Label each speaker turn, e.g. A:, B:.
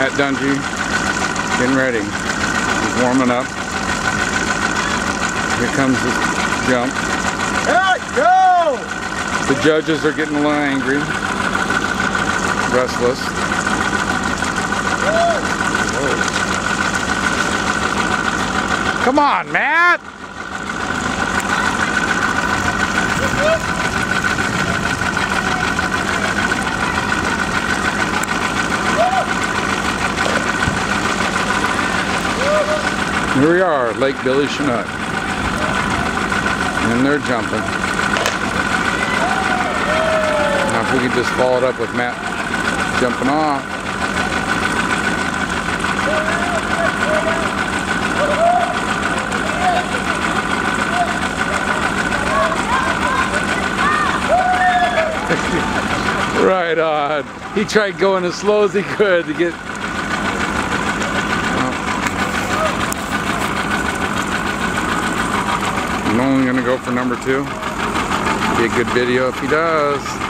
A: Matt Dungy getting ready. He's warming up. Here comes the jump.
B: Hey, go!
A: The judges are getting a little angry, restless. Come on, Matt! Here we are, Lake Billy Chinook. And they're jumping. Now if we could just follow it up with Matt jumping off. Right on. He tried going as slow as he could to get... I'm only going to go for number 2. Be a good video if he does.